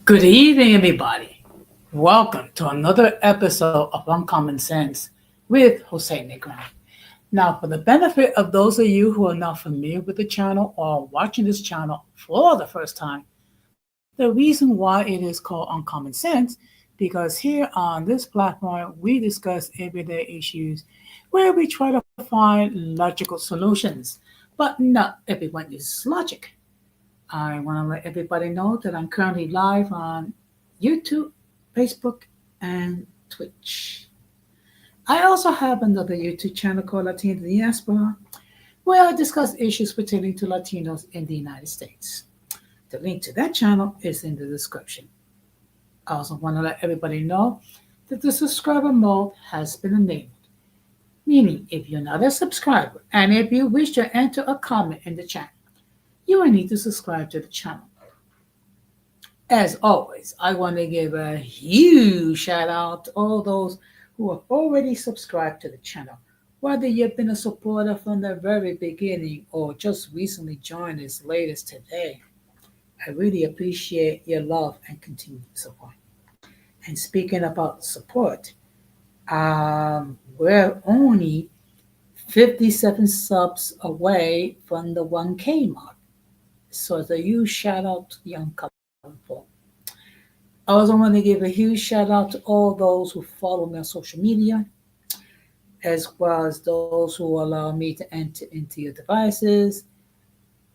Good evening, everybody. Welcome to another episode of Uncommon Sense with Jose Negron. Now, for the benefit of those of you who are not familiar with the channel or watching this channel for the first time, the reason why it is called Uncommon Sense because here on this platform we discuss everyday issues where we try to find logical solutions, but not everyone uses logic. I want to let everybody know that I'm currently live on YouTube, Facebook, and Twitch. I also have another YouTube channel called Latino Diaspora, where I discuss issues pertaining to Latinos in the United States. The link to that channel is in the description. I also want to let everybody know that the subscriber mode has been enabled, meaning if you're not a subscriber and if you wish to enter a comment in the chat, you will need to subscribe to the channel. As always, I want to give a huge shout out to all those who have already subscribed to the channel. Whether you've been a supporter from the very beginning or just recently joined us latest today, I really appreciate your love and continued support. And speaking about support, we're only 57 subs away from the 1K mark. So it's a huge shout out to the uncomfortable. I also want to give a huge shout out to all those who follow me on social media, as well as those who allow me to enter into your devices,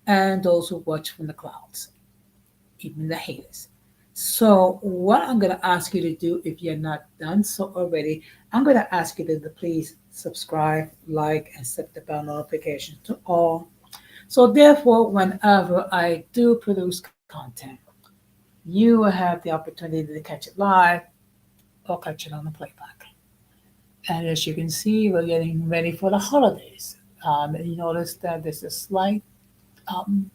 and those who watch from the clouds, even the haters. So, what I'm going to ask you to do, if you're not done so already, I'm going to ask you to please subscribe, like, and set the bell notifications to all. So, therefore, whenever I do produce content, you will have the opportunity to catch it live or catch it on the playback. And as you can see, we're getting ready for the holidays. You notice that there's a slight um,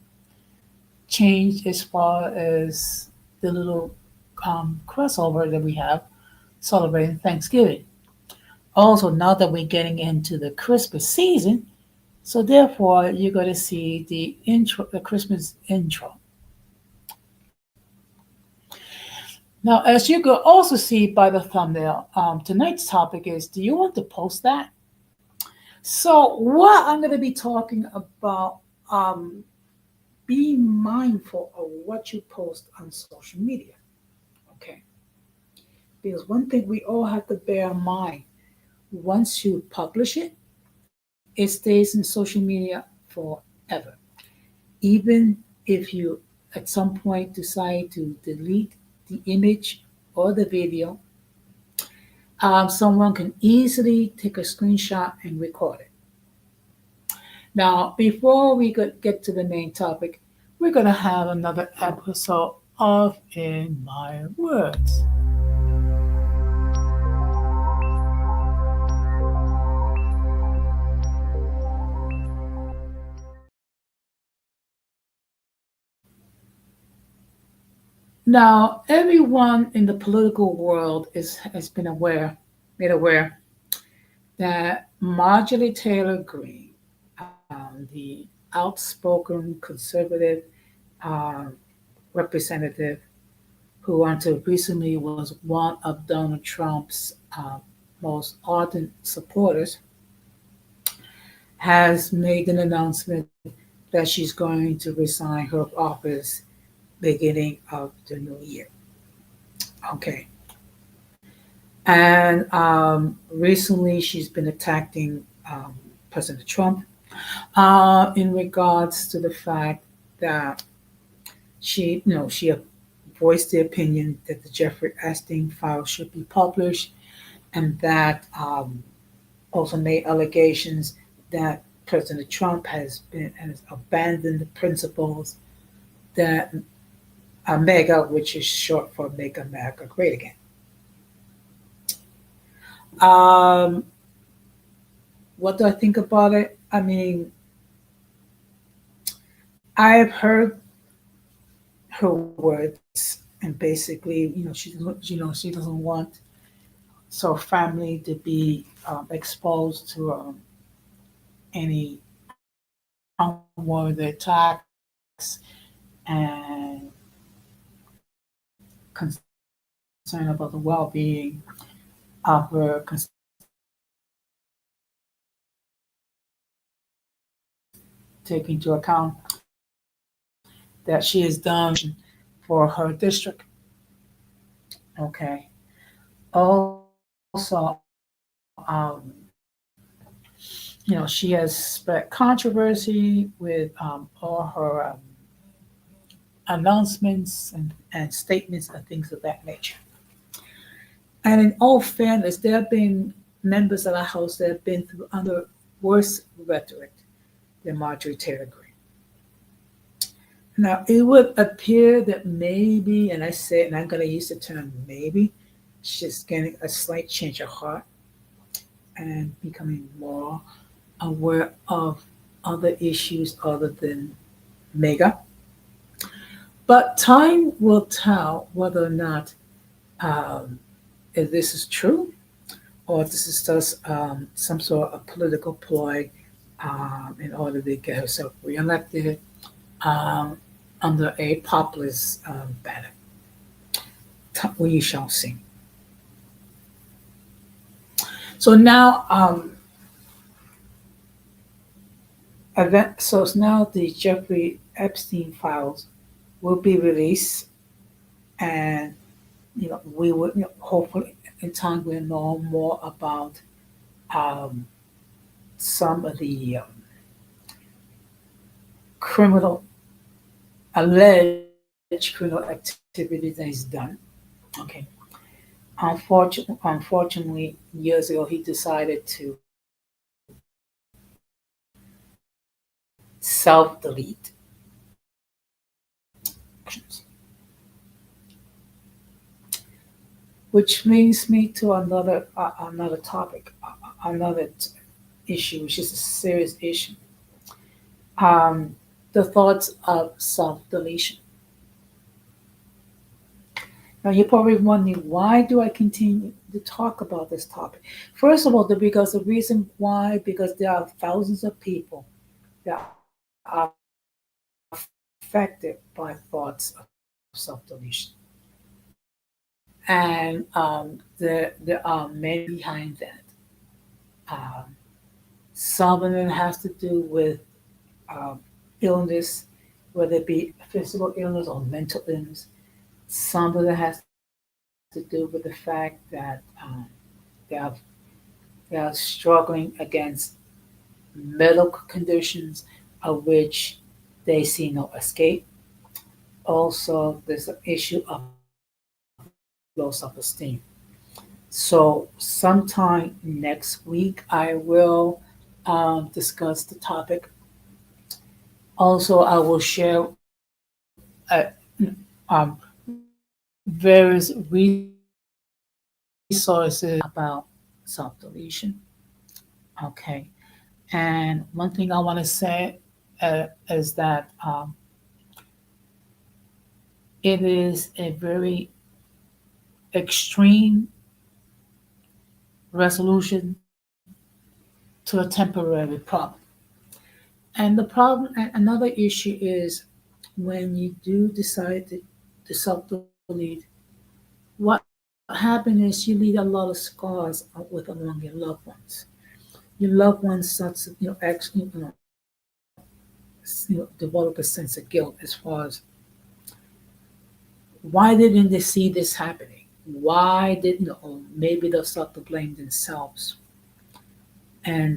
change as far as the little crossover that we have celebrating Thanksgiving. Also, now that we're getting into the Christmas season, so therefore you're going to see the intro, the Christmas intro. Now, as you can also see by the thumbnail, tonight's topic is: do you want to post that? So, what I'm going to be talking about, um, be mindful of what you post on social media. Okay. Because one thing we all have to bear in mind, once you publish it, it stays in social media forever. Even if you at some point decide to delete the image or the video, someone can easily take a screenshot and record it. Now, before we could get to the main topic, we're going to have another episode of In My Words. Now, everyone in the political world has been made aware that Marjorie Taylor Greene, the outspoken conservative uh, representative who until recently was one of Donald Trump's most ardent supporters, has made an announcement that she's going to resign her office beginning of the new year. Okay. And recently she's been attacking President Trump in regards to the fact that she voiced the opinion that the Jeffrey Epstein file should be published, and that also made allegations that President Trump has abandoned the principles that MEGA, which is short for Make America Great Again. Um, what do I think about it? I mean, I've heard her words, and basically, she doesn't want so family to be exposed to any unwarranted attacks and concern about the well-being of her, take into account that she has done for her district. Okay. Also, she has spread controversy with all her announcements and statements and things of that nature. And in all fairness, there have been members of the House that have been through under worse rhetoric than Marjorie Taylor Greene. Now, it would appear that maybe, and I say, and I'm going to use the term maybe, she's getting a slight change of heart and becoming more aware of other issues other than mega. But time will tell whether or not um, if this is true or if this is just some sort of political ploy in order to get herself reelected um, under a populist banner. We shall see. So now, so now the Jeffrey Epstein files will be released, and we will hopefully in time we'll know more about um, some of the criminal alleged criminal activities that he's done. Okay. Unfortunately, years ago, he decided to self-delete actions, which brings me to another topic, another issue, which is a serious issue. Um, the thoughts of self-deletion. Now, you're probably wondering, why do I continue to talk about this topic? First of all, because the reason why, because there are thousands of people that are affected by thoughts of self-deletion. And there are many behind that. Um, some of them has to do with um, illness, whether it be physical illness or mental illness. Some of it has to do with the fact that they are, they are struggling against medical conditions of which they see no escape. Also, there's an issue of low self-esteem. So, sometime next week, I will discuss the topic. Also, I will share uh, um, various resources about self-deletion. Okay. And one thing I want to say is that it is a very extreme resolution to a temporary problem. And the problem, and another issue is when you do decide to self delete, what happens is you leave a lot of scars with among your loved ones. Your loved ones start to, actually, develop a sense of guilt as far as why didn't they see this happening? Why didn't, or maybe they'll start to blame themselves. And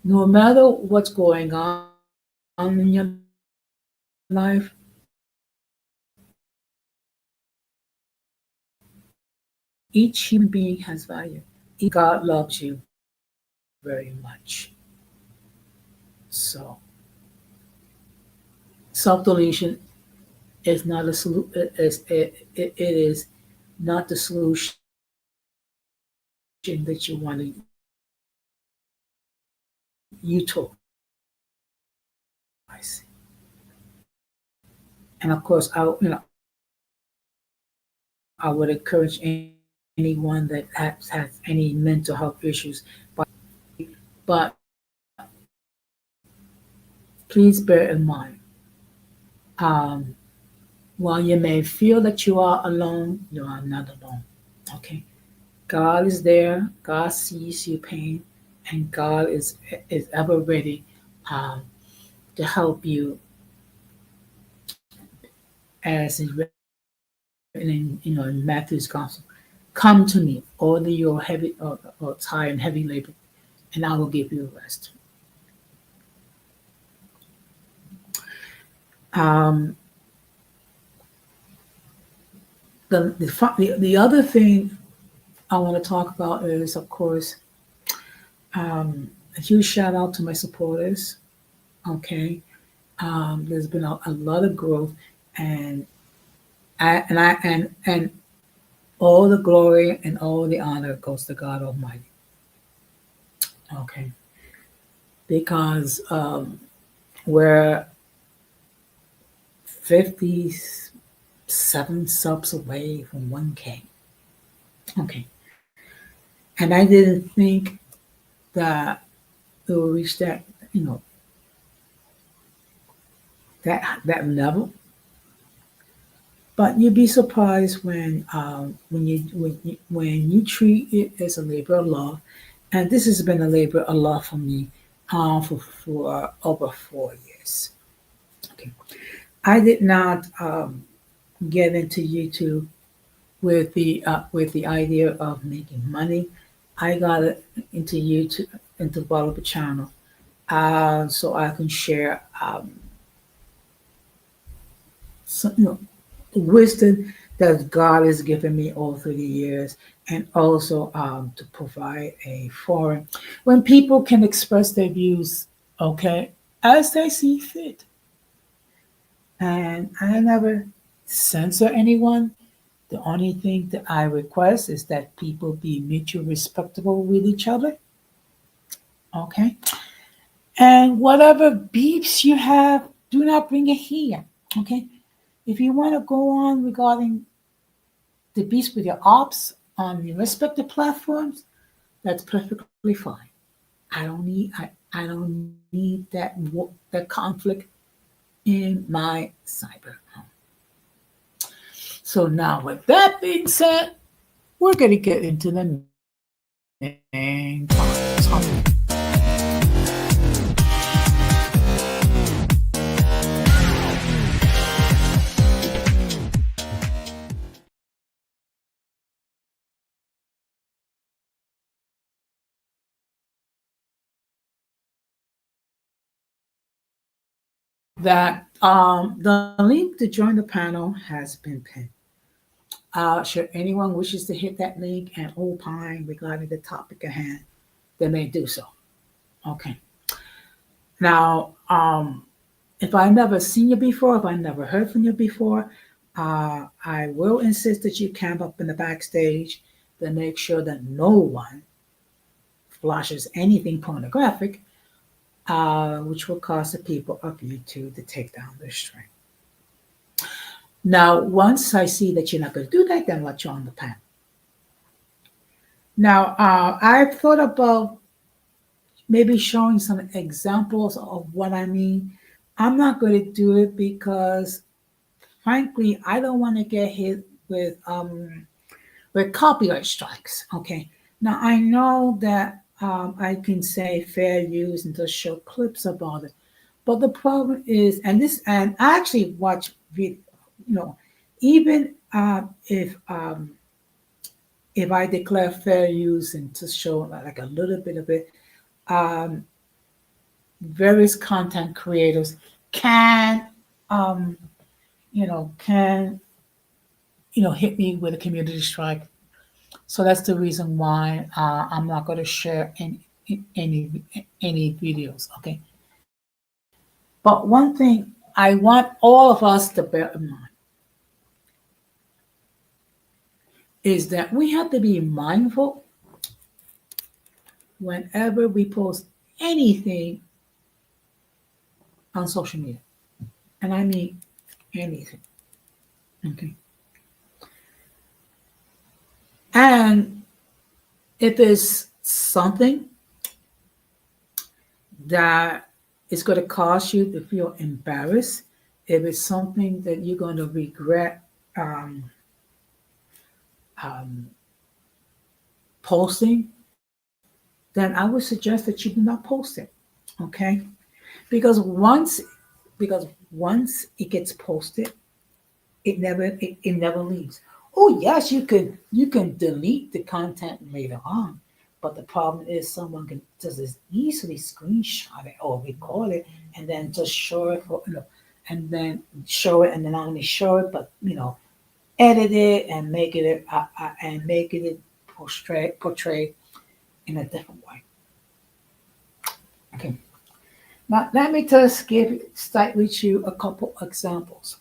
no matter what's going on in your life, each human being has value. God loves you very much. So self-deletion is not a solution. It is not the solution that you want to utilize. And of course, I would encourage anyone that has any mental health issues, but please bear in mind, um, While you may feel that you are alone, you are not alone. Okay. God is there. God sees your pain, and God is ever ready um, to help you, as is written in in Matthew's gospel. Come to me, all of your heavy or tired and heavy labor, and I will give you rest. Um, the other thing I want to talk about is, of course, a huge shout out to my supporters. Okay, there's been a lot of growth, and and all the glory and all the honor goes to God Almighty. Okay, because we're 57 subs away from 1K. Okay, and I didn't think that it would reach that, you know, that level. But you'd be surprised when you treat it as a labor of love, and this has been a labor of love for me for over 4 years. Okay, I did not get into YouTube with the idea of making money. I got into YouTube and develop a channel so I can share some, wisdom that God has given me all through the years, and also to provide a forum when people can express their views, okay, as they see fit. And I never censor anyone. The only thing that I request is that people be mutually respectable with each other, okay? And whatever beefs you have, do not bring it here, okay? If you want to go on regarding the beefs with your ops on your respective platforms, that's perfectly fine. I don't need that conflict in my cyber home. So now, with that being said, we're going to get into the main topic. That the link to join the panel has been pinned. Should anyone wishes to hit that link and opine regarding the topic at hand, they may do so. Okay. Now, if I never seen you before, if I never heard from you before, I will insist that you camp up in the backstage to make sure that no one flashes anything pornographic, which will cause the people of YouTube to take down their stream. Now, once I see that you're not going to do that, then I'll let you on the panel. Now, I've thought about maybe showing some examples of what I mean. I'm not going to do it because, frankly, I don't want to get hit with copyright strikes. Okay. Now I know that I can say fair use and just show clips about it, but the problem is, and I actually watch video. You know, even if I declare fair use and to show like a little bit of it, um, various content creators can um, can hit me with a community strike. So that's the reason why I'm not going to share any videos. Okay. But one thing I want all of us to bear in mind is that we have to be mindful whenever we post anything on social media, and I mean anything. Okay. And if it's something that is going to cause you to feel embarrassed, if it's something that you're going to regret um, um, posting, then I would suggest that you do not post it. Okay, because once it gets posted, it never leaves. Oh yes, you can delete the content later on, but the problem is someone can just easily screenshot it or record it and then just show it for and then show it and then not only show it but edit it and make it portray in a different way. Okay. Now let me just start with you a couple examples.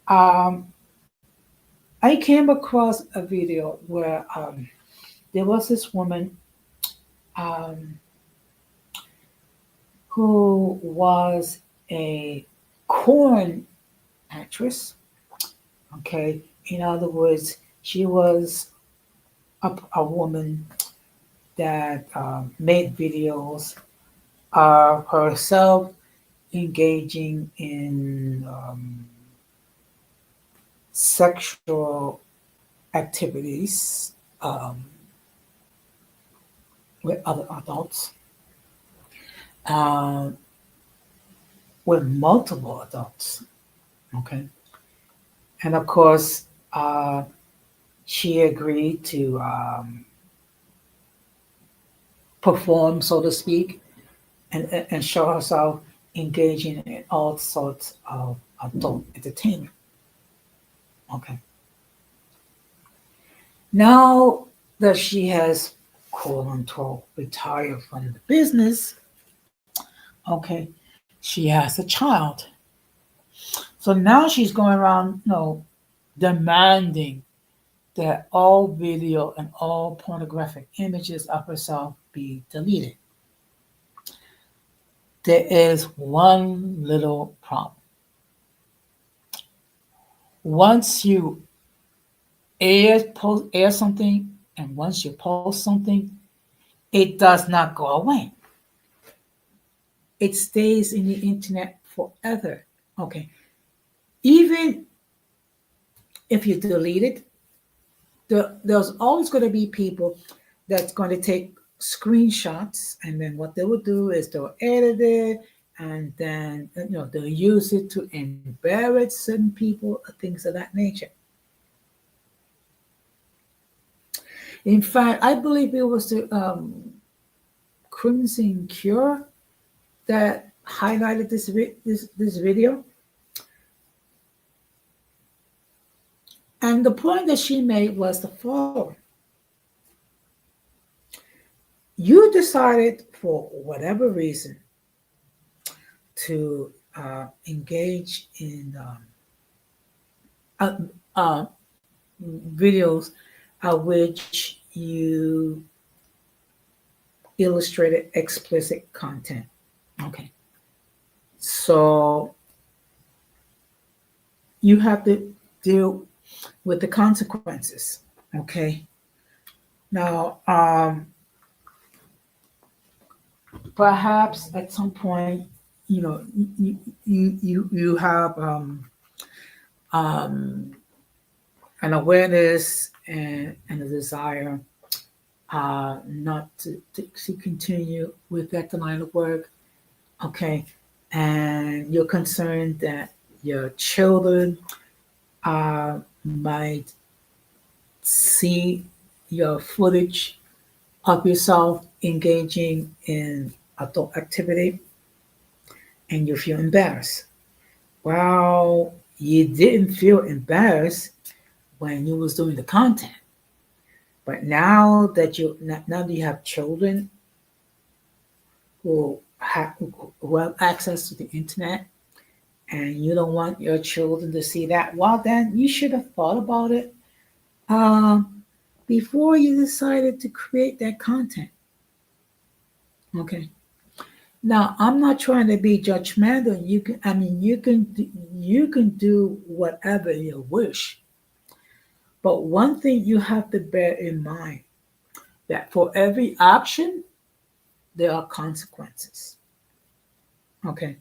Um, I came across a video where there was this woman um, who was a corn actress. Okay, in other words, she was a woman that made videos of herself engaging in sexual activities with other adults, uh, with multiple adults. Okay, and of course, she agreed to perform, so to speak, and show herself engaging in all sorts of adult entertainment. Okay. Now that she has quote unquote retired from the business, okay, she has a child. So now she's going around, demanding that all video and all pornographic images of herself be deleted. There is one little problem. Once you air something, and once you post something, it does not go away. It stays in the internet forever. Okay. Even if you delete it, there's always going to be people that's going to take screenshots, and then what they will do is they'll edit it, and then they'll use it to embarrass certain people, things of that nature. In fact, I believe it was the Crimson Cure that highlighted this video. And the point that she made was the following. You decided for whatever reason to engage in uh, uh, videos which you illustrated explicit content. Okay. So you have to deal with the consequences. Okay. Now, perhaps at some point, you have um, an awareness and a desire not to continue with that line of work. Okay. And you're concerned that your children might see your footage of yourself engaging in adult activity and you feel embarrassed. Well, you didn't feel embarrassed when you was doing the content. But now that you have children who have access to the internet and you don't want your children to see that, well, then you should have thought about it before you decided to create that content. Okay. Now, I'm not trying to be judgmental. You can do whatever you wish. But one thing you have to bear in mind that for every action, there are consequences. Okay.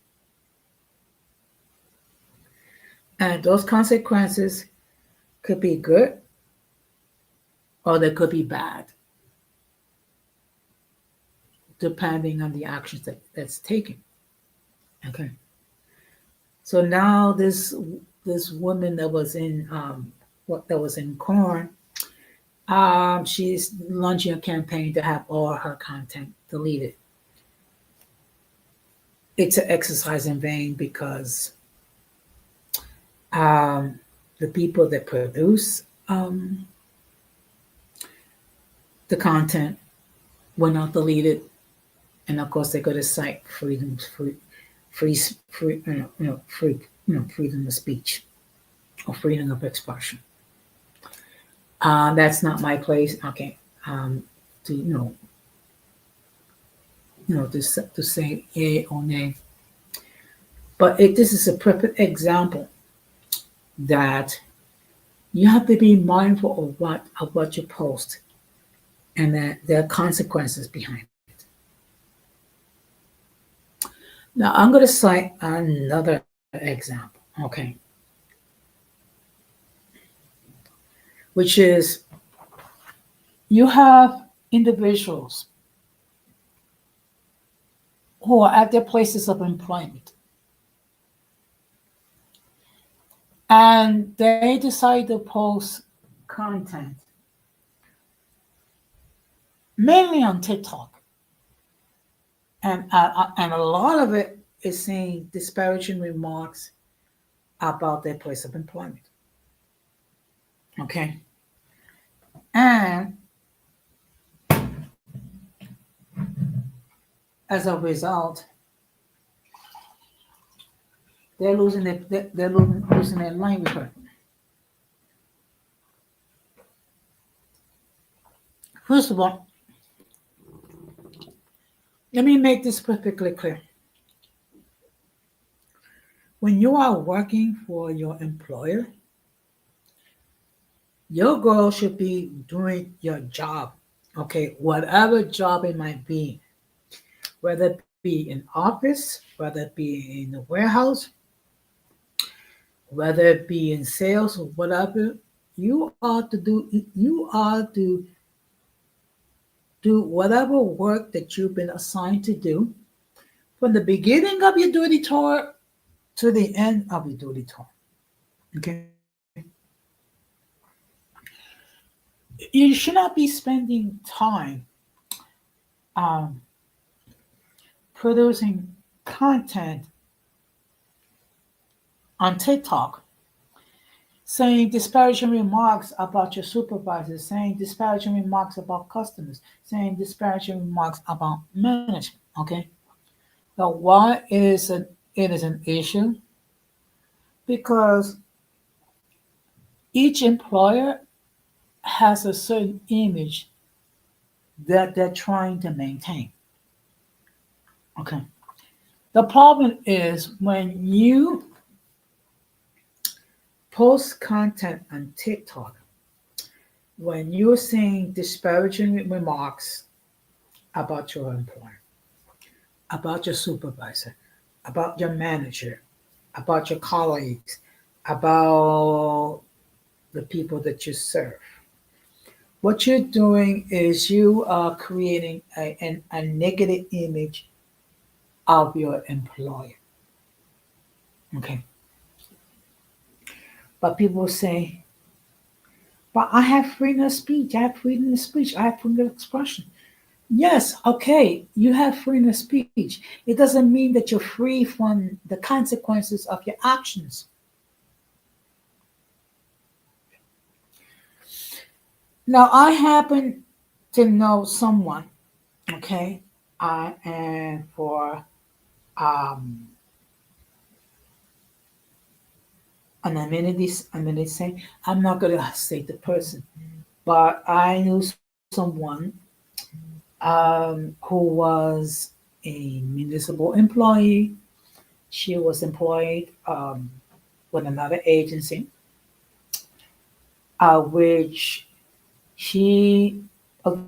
And those consequences could be good or they could be bad, depending on the actions that's taken. Okay. So now this woman that was in what that was in corn, she's launching a campaign to have all her content deleted. It's an exercise in vain because um, the people that produce the content will not delete it, and of course they go to cite freedom of speech or freedom of expression. That's not my place. Okay, to to say yay or nay. But this is a perfect example that you have to be mindful of what you post, and that there are consequences behind it. Now I'm going to cite another example. Okay, which is you have individuals who are at their places of employment and they decide to post content mainly on TikTok, and a lot of it is saying disparaging remarks about their place of employment. Okay, and as a result, they're losing their livelihood. First of all, let me make this perfectly clear. When you are working for your employer, your goal should be doing your job. Okay, whatever job it might be, whether it be in office, whether it be in the warehouse, whether it be in sales or whatever, you are to do whatever work that you've been assigned to do from the beginning of your duty tour to the end of your duty tour. Okay. You should not be spending time um, producing content on TikTok saying disparaging remarks about your supervisors, saying disparaging remarks about customers, saying disparaging remarks about management. Okay. Now, why it is an issue? Because each employer has a certain image that they're trying to maintain. Okay. The problem is when you post content on TikTok, when you're saying disparaging remarks about your employer, about your supervisor, about your manager, about your colleagues, about the people that you serve, what you're doing is you are creating a negative image of your employer. Okay. But people say, but I have freedom of speech. I have freedom of speech. I have freedom of expression. Yes, okay, you have freedom of speech. It doesn't mean that you're free from the consequences of your actions. Now, I happen to know someone, okay, and for um, I'm going to say, I'm not going to say the person, but I knew someone who was a municipal employee. She was employed with another agency, which she,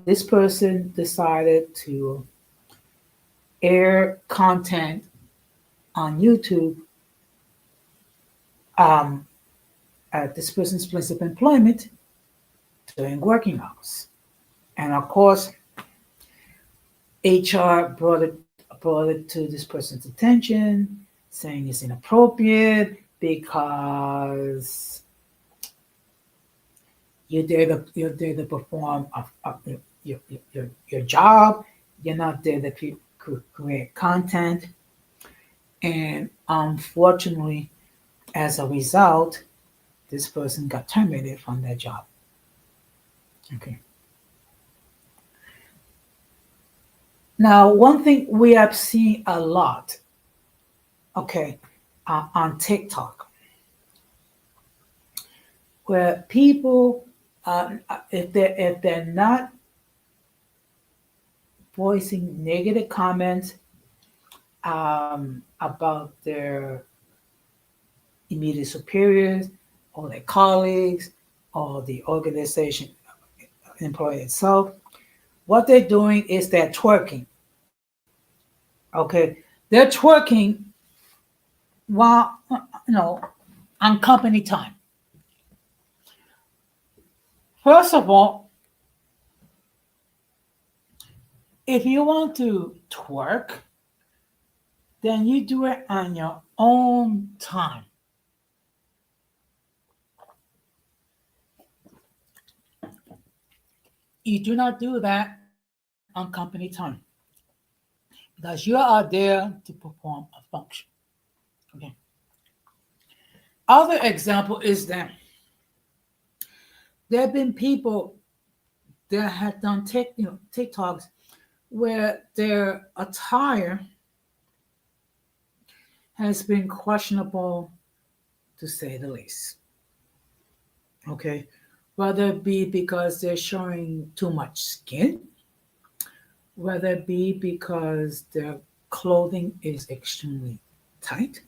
this person decided to air content on YouTube um, at this person's place of employment during working hours. And of course, HR brought it to this person's attention, saying it's inappropriate because you're there to perform your job. You're not there to create content. And unfortunately, as a result, this person got terminated from their job. Okay. Now, one thing we have seen a lot, okay, on TikTok, where people, if they're not voicing negative comments about their immediate superiors or their colleagues or the organization employee itself, what they're doing is they're twerking. Okay, they're twerking while on company time. First of all, if you want to twerk, then you do it on your own time. You do not do that on company time because you are there to perform a function. Okay. Other example is that there have been people that have done TikToks where their attire has been questionable to say the least. Okay. Whether it be because they're showing too much skin, whether it be because their clothing is extremely tight,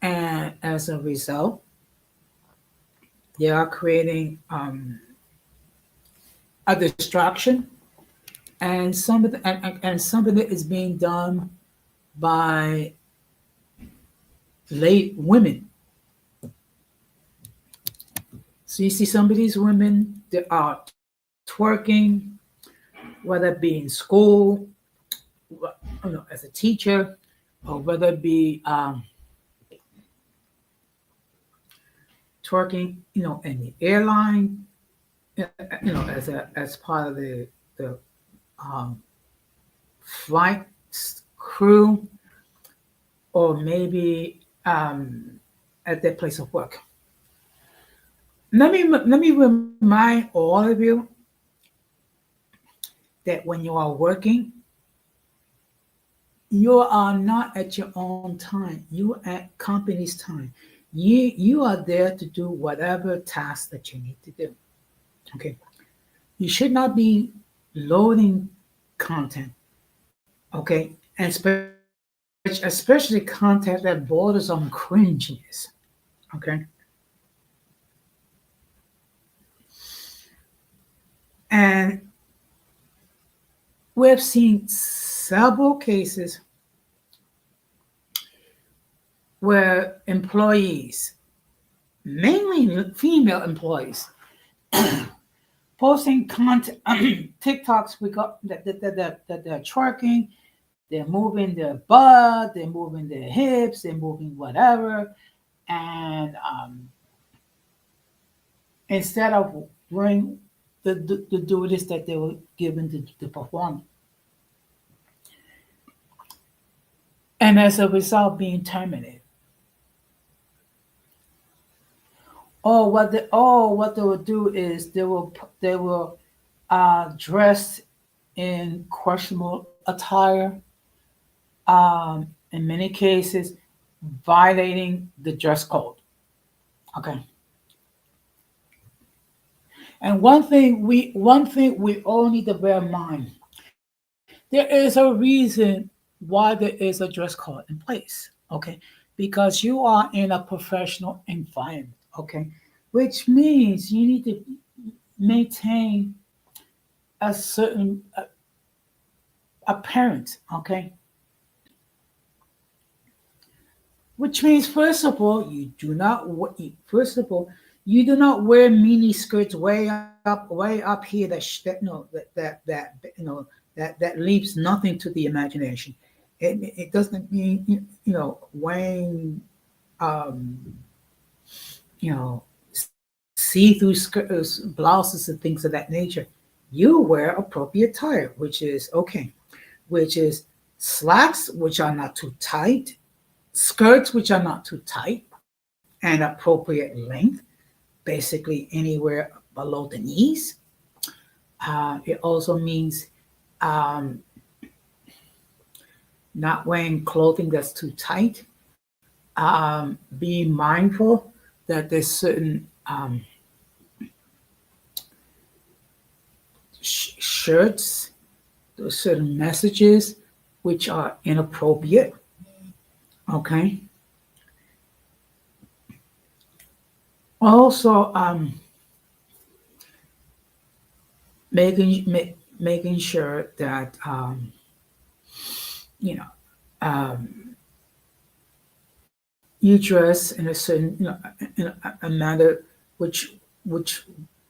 and as a result, they are creating a distraction, and some of it is being done by late women. So you see some of these women that are twerking, whether it be in school, as a teacher, or whether it be twerking, in the airline, as part of the um, flight crew, or maybe at their place of work. Let me remind all of you that when you are working, you are not at your own time. You are at company's time. You are there to do whatever task that you need to do. Okay. You should not be loading content. Okay. And especially content that borders on cringiness. Okay. And we've seen several cases where employees, mainly female employees, posting content, TikToks we got that they're twerking, they're moving their butt, they're moving their hips, they're moving whatever, and instead of doing the duties that they were given to perform, and as a result, being terminated. What they will do is they will dress in questionable attire, in many cases violating the dress code. Okay. And one thing we all need to bear in mind: there is a reason why there is a dress code in place. Okay, because you are in a professional environment. Okay, which means you need to maintain a certain appearance. Okay, which means first of all, first of all, you do not wear mini skirts way up here that leaves nothing to the imagination. It doesn't mean wearing um, you know see-through blouses and things of that nature. You wear appropriate attire, which is okay, which is slacks which are not too tight, skirts which are not too tight, and appropriate length, basically anywhere below the knees. It also means um, not wearing clothing that's too tight, being mindful that there's certain shirts, there's certain messages which are inappropriate. Okay. Also, making sure that you know you dress in a certain a manner which which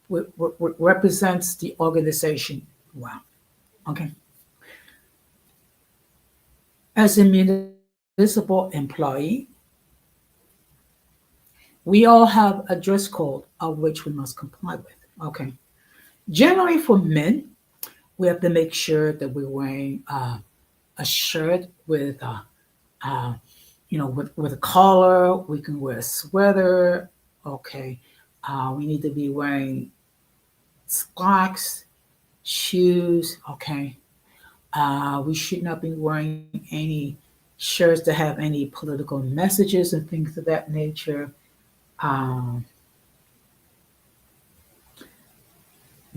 represents the organization well. Okay. As a municipal employee, we all have a dress code of which we must comply with. Okay. Generally, for men, we have to make sure that we're wearing a shirt with uh, with a collar. We can wear a sweater. Okay. We need to be wearing slacks, shoes. Okay. We should not be wearing any shirts that have any political messages and things of that nature. Um,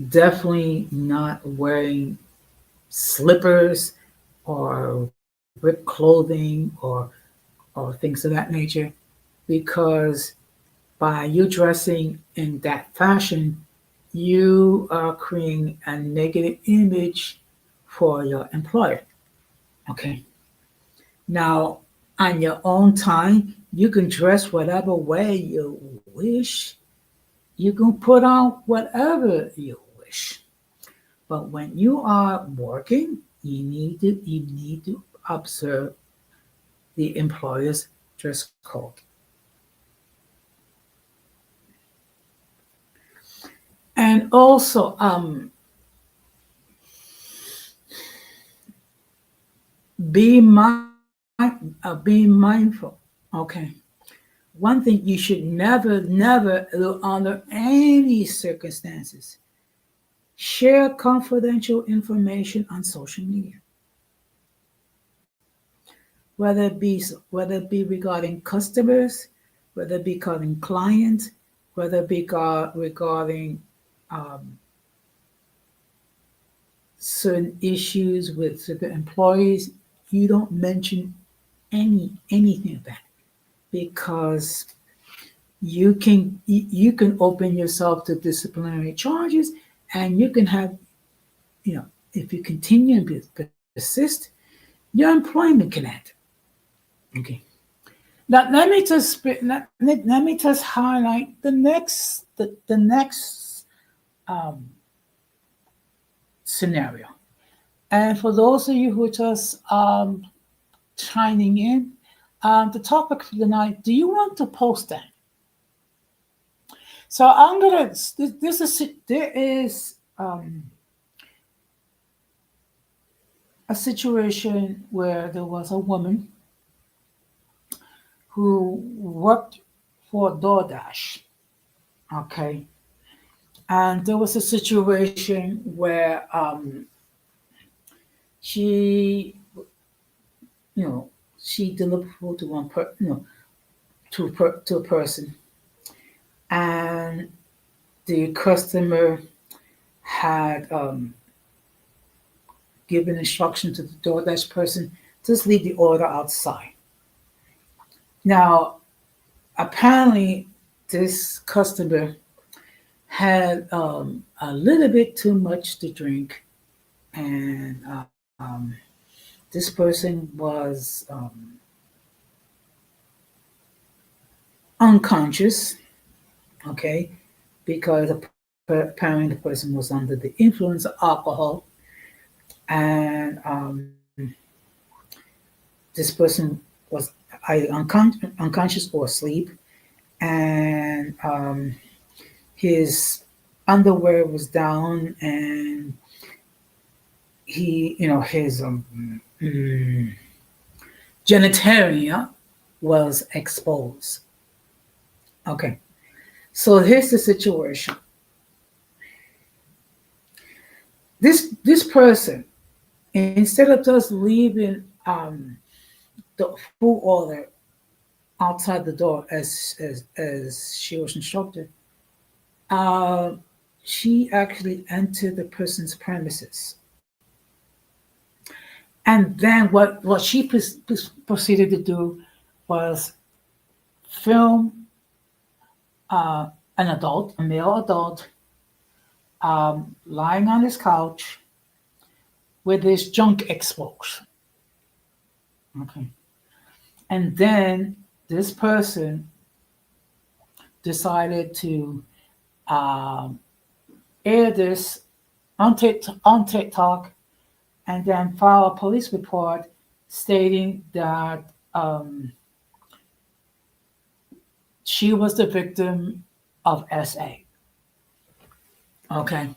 Definitely not wearing slippers or ripped clothing or things of that nature, because by you dressing in that fashion, you are creating a negative image for your employer. Okay. Now, on your own time, you can dress whatever way you wish. You can put on whatever you wish. But when you are working, you need to observe the employer's dress code. And also be mindful. Okay. One thing you should never under any circumstances share confidential information on social media, whether it be regarding customers, whether it be regarding clients, whether it be regarding um, certain issues with certain employees. You don't mention anything of that, because you can open yourself to disciplinary charges, and you can have, if you continue and persist, your employment can end. Okay. Now let me just highlight the next um, scenario. And for those of you who are just chiming in, the topic for tonight: do you want to post that? So I'm gonna. This is there is a situation where there was a woman who worked for DoorDash. Okay, and there was a situation where she, you know, she delivered food to to a person, and the customer had given instruction to the DoorDash person to just leave the order outside. Now, apparently, this customer had a little bit too much to drink, and this person was unconscious, okay, because apparently the person was under the influence of alcohol, and this person was either unconscious or asleep, and his underwear was down, and his genitalia was exposed. Okay, so here's the situation. This person, instead of just leaving the food order outside the door as she was instructed, uh, she actually entered the person's premises. And then what she proceeded to do was film an adult, a male adult, lying on his couch with his junk exposed. Okay. And then this person decided to um, air this on TikTok and then file a police report stating that she was the victim of SA. Okay.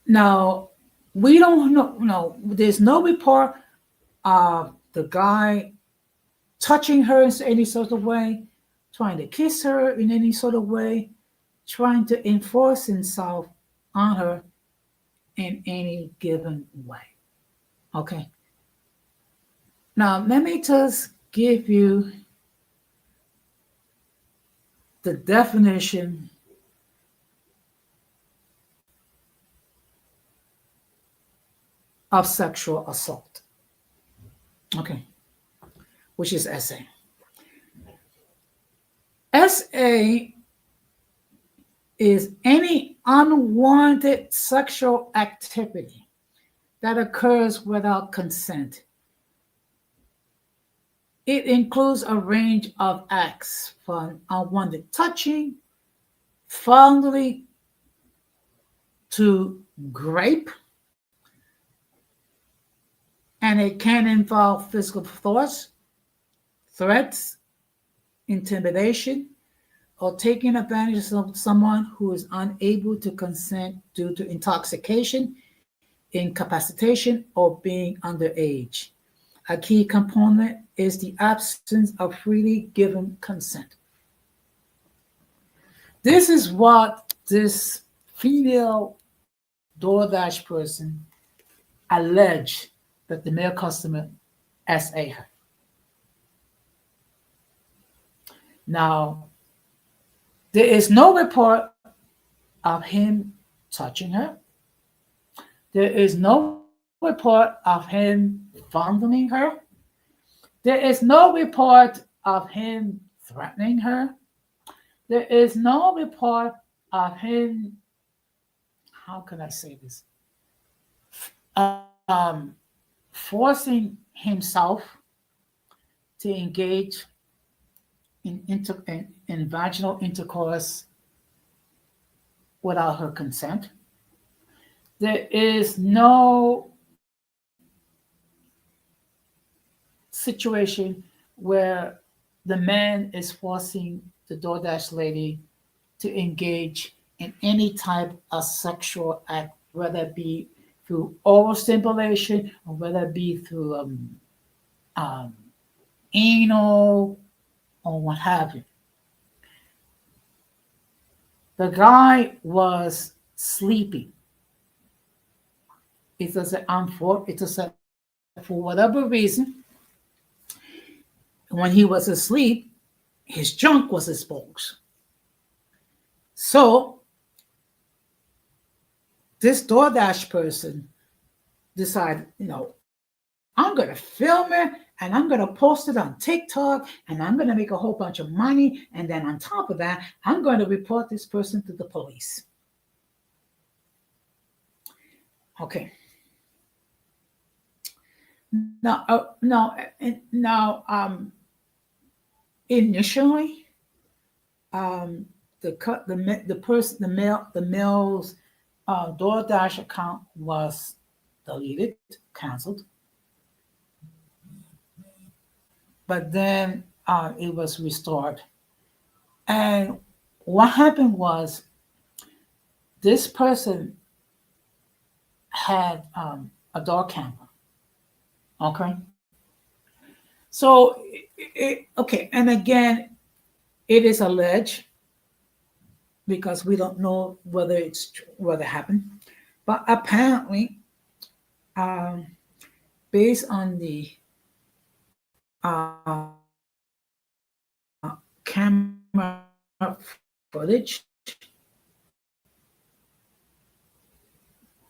Now, we don't know, no, there's no report of the guy touching her in any sort of way, trying to kiss her in any sort of way, trying to enforce himself on her in any given way. Okay. Now, let me just give you the definition of sexual assault. Okay. Which is SA. SA is any unwanted sexual activity that occurs without consent. It includes a range of acts from unwanted touching, fondling, to grape, and it can involve physical force, threats, intimidation, or taking advantage of someone who is unable to consent due to intoxication, incapacitation, or being underage. A key component is the absence of freely given consent. This is what this female DoorDash person alleged that the male customer SA her. Now, there is no report of him touching her. There is no report of him fondling her. There is no report of him threatening her. There is no report of him, how can I say this? Um, Forcing himself to engage in vaginal intercourse without her consent. There is no situation where the man is forcing the DoorDash lady to engage in any type of sexual act, whether it be through oral stimulation or whether it be through anal or what have you. The guy was sleeping. It said, for whatever reason, when he was asleep, his junk was exposed. So this DoorDash person decided, I'm going to film it and I'm going to post it on TikTok and I'm going to make a whole bunch of money. And then on top of that, I'm going to report this person to the police. Okay. Now, now, initially, um, the person, the male's DoorDash account was deleted, canceled, but then it was restored. And what happened was this person had a dog camera. Okay, so okay, and again, it is alleged because we don't know whether it happened, but apparently, um, based on the camera footage,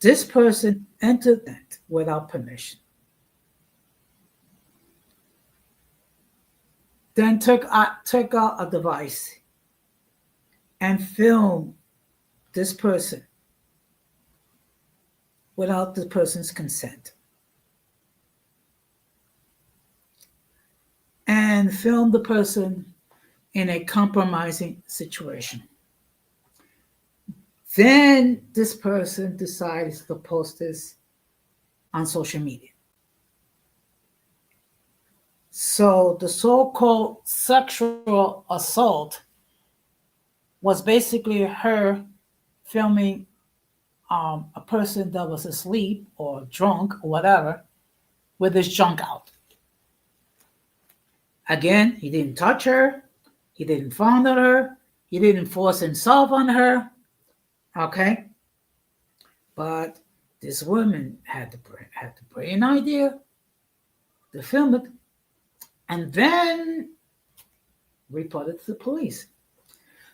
this person entered that without permission. Then took out a device and filmed this person without the person's consent, and filmed the person in a compromising situation. Then this person decides to post this on social media. So the so-called sexual assault was basically her filming a person that was asleep or drunk or whatever with his junk out. Again, he didn't touch her, he didn't fondle her, he didn't force himself on her. Okay, but this woman had the brilliant idea to film it, and then report it to the police.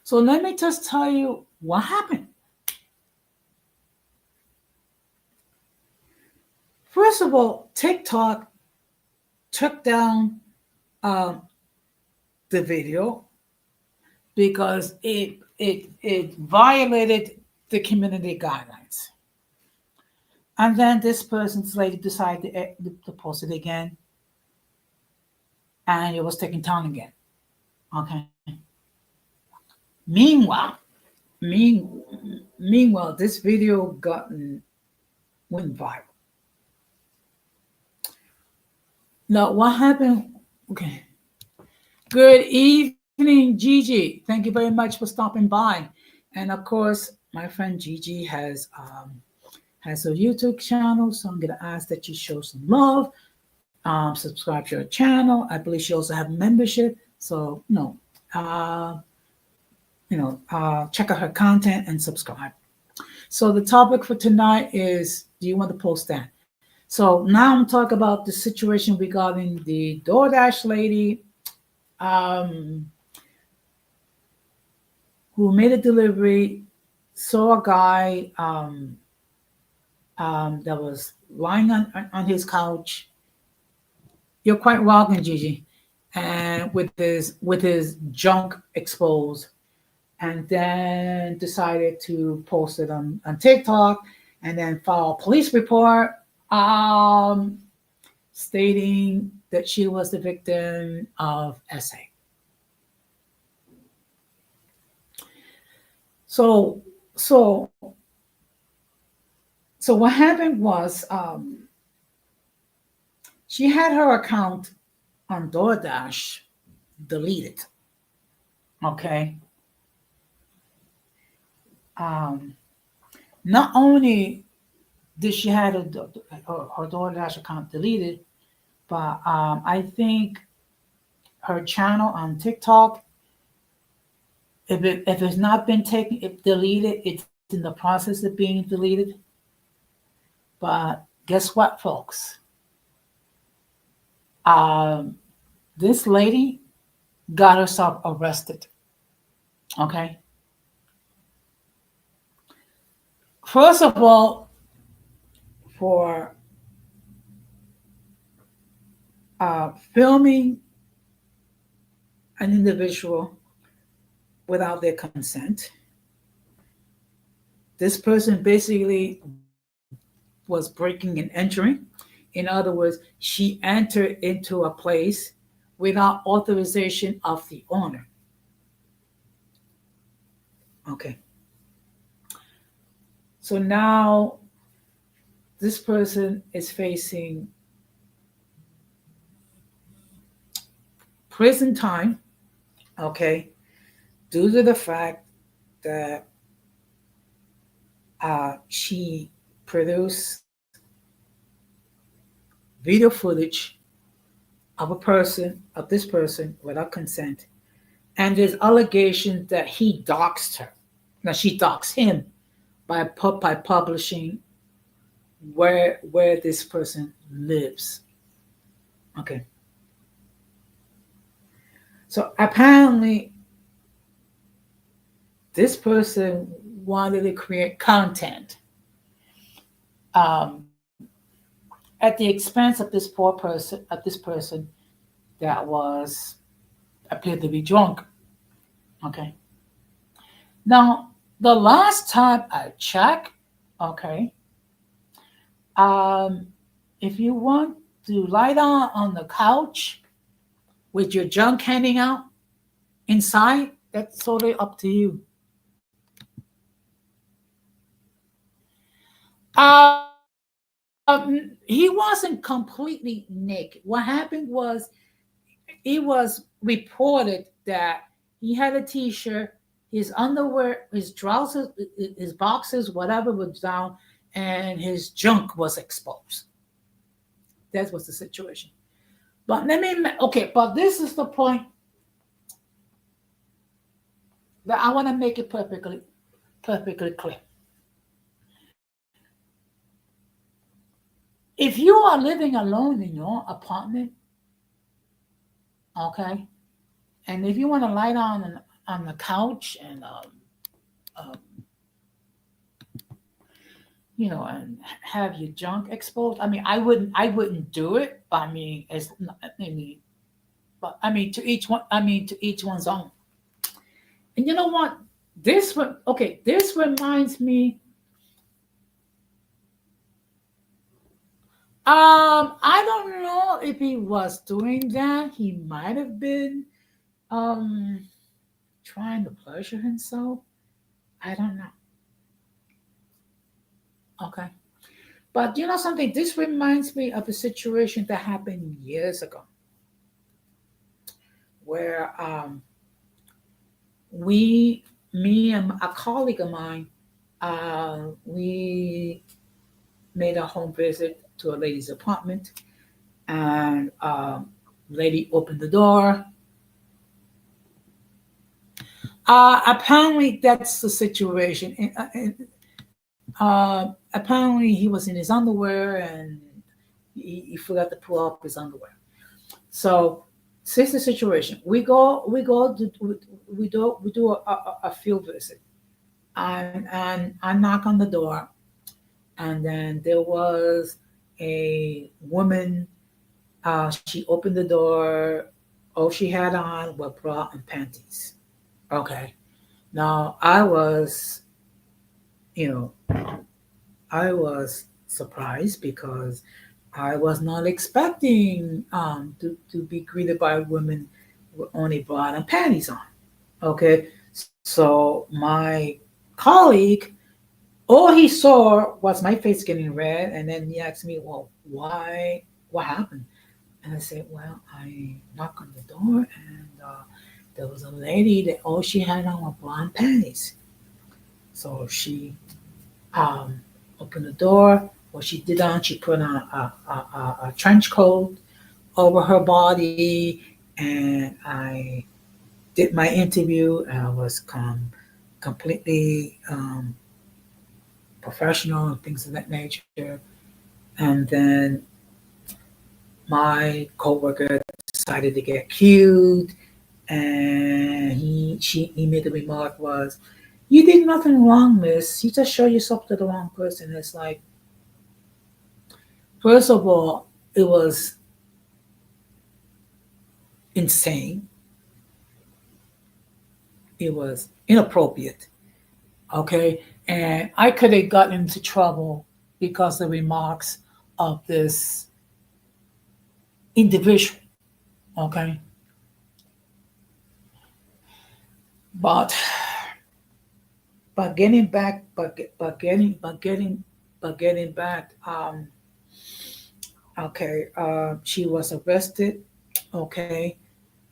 So let me just tell you what happened. First of all, TikTok took down the video because it violated the community guidelines. And then this person's lady decided to post it again, and it was taken down again. Okay. Meanwhile, this video went viral. Now, what happened? Okay. Good evening, Gigi. Thank you very much for stopping by. And of course, my friend Gigi has a YouTube channel, so I'm gonna ask that you show some love. Subscribe to her channel. I believe she also have membership. So check out her content and subscribe. So the topic for tonight is: do you want to post that? So now I'm talking about the situation regarding the DoorDash lady who made a delivery, saw a guy that was lying on his couch. You're quite welcome, Gigi. And with his junk exposed, and then decided to post it on TikTok, and then file a police report stating that she was the victim of SA. So what happened was she had her account on DoorDash deleted. Okay. Not only did she have her DoorDash account deleted, but I think her channel on TikTok, if it's not been deleted, it's in the process of being deleted. But guess what, folks? This lady got herself arrested. Okay. First of all, for filming an individual without their consent. This person basically was breaking and entering In other words, she entered into a place without authorization of the owner. Okay. So now this person is facing prison time, okay, due to the fact that she produced video footage of this person without consent, and there's allegations that he doxed her. Now she doxed him by publishing where this person lives. Okay. So apparently, this person wanted to create content at the expense of this poor person, that was appeared to be drunk. Okay. Now, the last time I checked, okay, if you want to lie down on the couch with your junk hanging out inside, that's totally up to you. He wasn't completely naked. What happened was, it was reported that he had a t-shirt, his underwear, his trousers, his boxers, whatever was down, and his junk was exposed. That was the situation. But but this is the point that I want to make it perfectly clear. If you are living alone in your apartment, okay, and if you want to lie down on the couch and um, and have your junk exposed, I mean, I wouldn't do it. But to each one. To each one's own. And you know what? This reminds me. I don't know if he was doing that. He might have been trying to pleasure himself. I don't know. Okay. But you know something? This reminds me of a situation that happened years ago, where me and a colleague of mine, we made a home visit to a lady's apartment, and lady opened the door. Apparently, that's the situation. Apparently, he was in his underwear, and he forgot to pull up his underwear. So, this is the situation. We do a field visit, and I knock on the door, and then there was a woman. She opened the door. All she had on were bra and panties. Okay. Now I was, I was surprised because I was not expecting to be greeted by a woman with only bra and panties on. Okay. So my colleague, all he saw was my face getting red, and then he asked me, "Well, why? What happened?" And I said, "Well, I knocked on the door, and there was a lady that all she had on were blonde panties." So she opened the door. What she did she put on a trench coat over her body, and I did my interview, and I was completely professional and things of that nature. And then my coworker decided to get cute, and he made the remark was, "You did nothing wrong, miss. You just showed yourself to the wrong person." It's like, first of all, it was insane. It was inappropriate. Okay, and I could have gotten into trouble because of the remarks of this individual. Okay, but getting back, but getting back. Okay, she was arrested. Okay,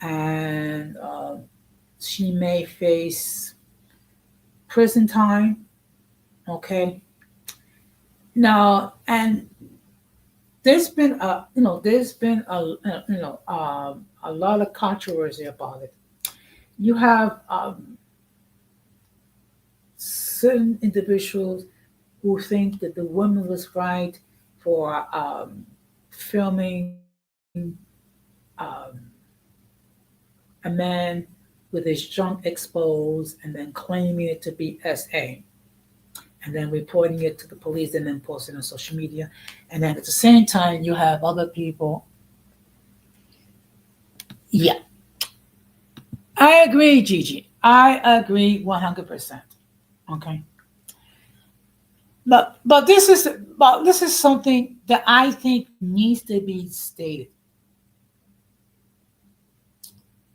and she may face prison time. Okay, now and there's been a lot of controversy about it. You have certain individuals who think that the woman was right for filming um, a man with his junk exposed and then claiming it to be SA and then reporting it to the police and then posting on social media. And then at the same time, you have other people. Yeah, I agree, Gigi. I agree 100%. Okay. But this is something that I think needs to be stated,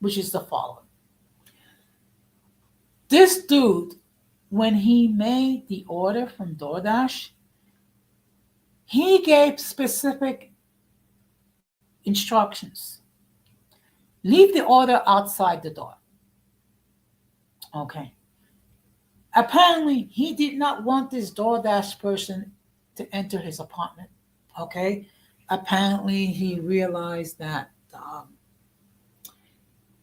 which is the following. This dude, when he made the order from DoorDash, he gave specific instructions. Leave the order outside the door. Okay. Apparently, he did not want this DoorDash person to enter his apartment. Okay. Apparently, he realized that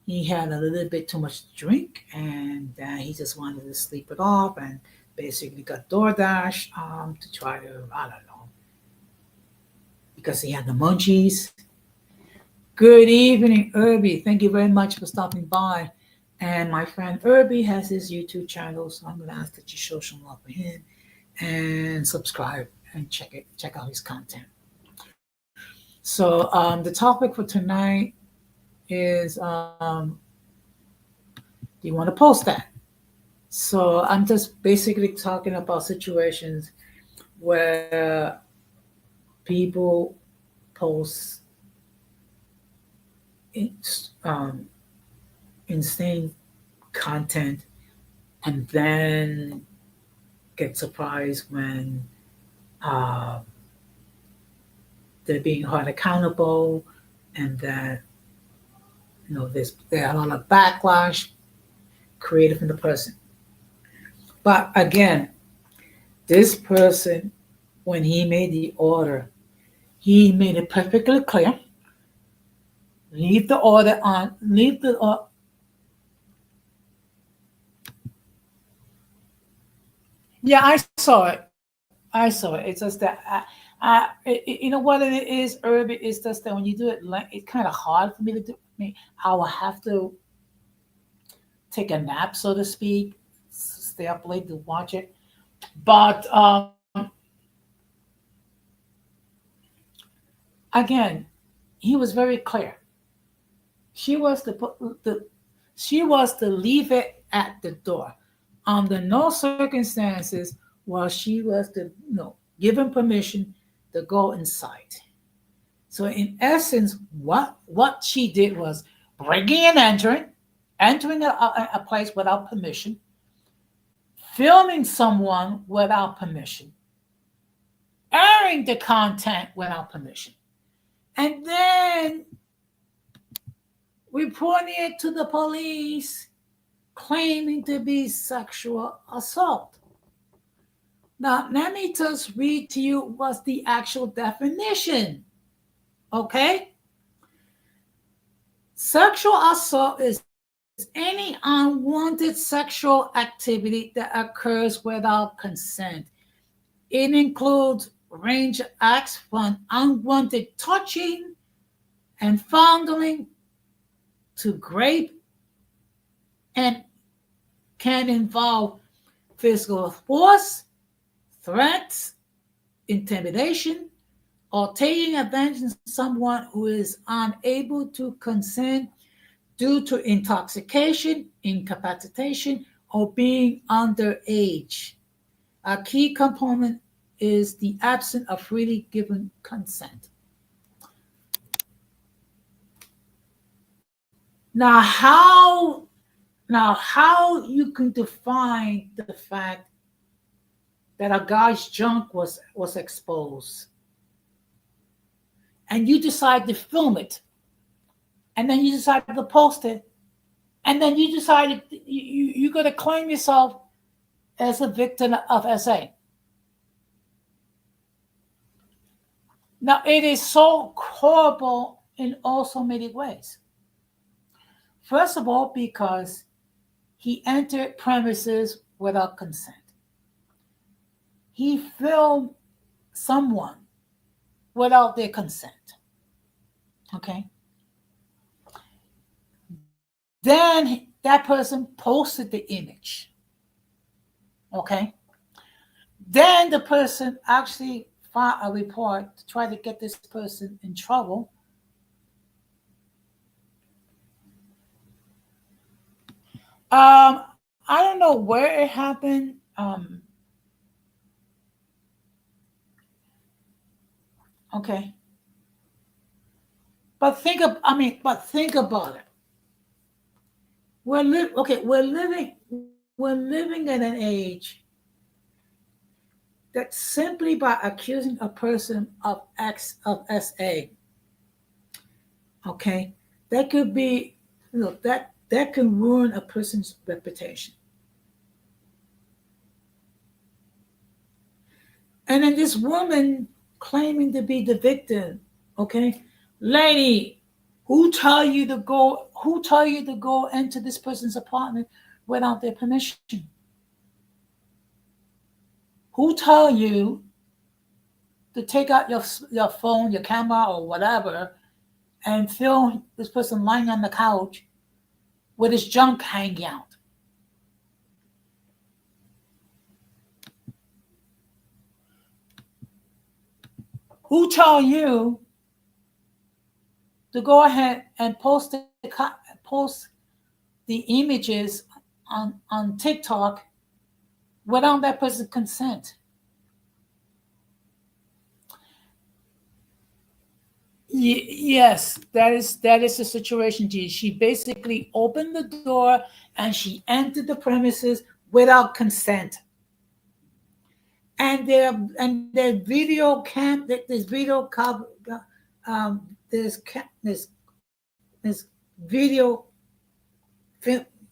he had a little bit too much to drink and he just wanted to sleep it off and basically got DoorDash to try to, I don't know, because he had the munchies. Good evening, Irby. Thank you very much for stopping by. And my friend Irby has his YouTube channel, so I'm going to ask that you show some love for him and subscribe and check out his content. So the topic for tonight is do you want to post that? So I'm just basically talking about situations where people post um, insane content and then get surprised when uh, they're being held accountable and that there are a lot of backlash created from the person. But again, this person, when he made the order, he made it perfectly clear. Leave the order on. Leave the. Yeah, I saw it. I saw it. It's just that you know what it is, Urban. It's just that when you do it, it's kind of hard for me to do. I will have to take a nap, so to speak, stay up late to watch it. But again, he was very clear. She was to put she was to leave it at the door. Under no circumstances was she was to give him permission to go inside. So in essence, what she did was breaking and entering a place without permission, filming someone without permission, airing the content without permission, and then reporting it to the police, claiming to be sexual assault. Now, let me just read to you what's the actual definition. Okay? Sexual assault is any unwanted sexual activity that occurs without consent. It includes range acts from unwanted touching and fondling to rape and can involve physical force, threats, intimidation, or taking advantage of someone who is unable to consent due to intoxication, incapacitation, or being underage. A key component is the absence of freely given consent. Now, how you can define the fact that a guy's junk was exposed, and you decide to film it, and then you decide to post it, and then you decided you're going to claim yourself as a victim of SA. Now, it is so horrible in also many ways. First of all, because he entered premises without consent. He filmed someone without their consent. Okay? Then that person posted the image. Okay? Then the person actually filed a report to try to get this person in trouble. I don't know where it happened. Okay. But think about it. We're living in an age that simply by accusing a person of X of SA, okay, that could be, that can ruin a person's reputation. And then this woman claiming to be the victim, okay, lady, who tell you to go into this person's apartment without their permission? Who tell you to take out your phone, your camera, or whatever, and film this person lying on the couch with his junk hanging out? Who tell you to go ahead and post the images on TikTok without that person's consent? Yes, that is the situation, G. She basically opened the door and she entered the premises without consent. And their video cam, this video cover, there's video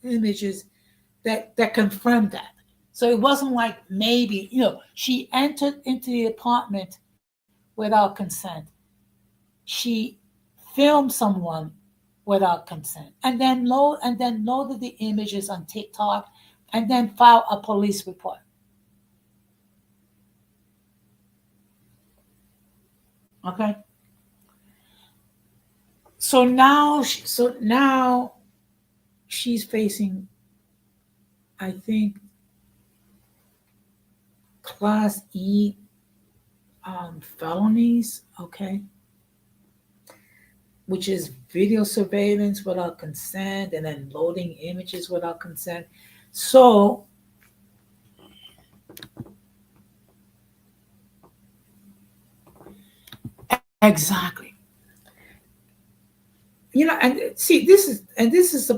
images that confirm that. So it wasn't like maybe, she entered into the apartment without consent. She filmed someone without consent, and then loaded the images on TikTok, and then filed a police report. Okay. So now she's facing, I think, Class E felonies. Okay. Which is video surveillance without consent, and then loading images without consent. So exactly. And see, this is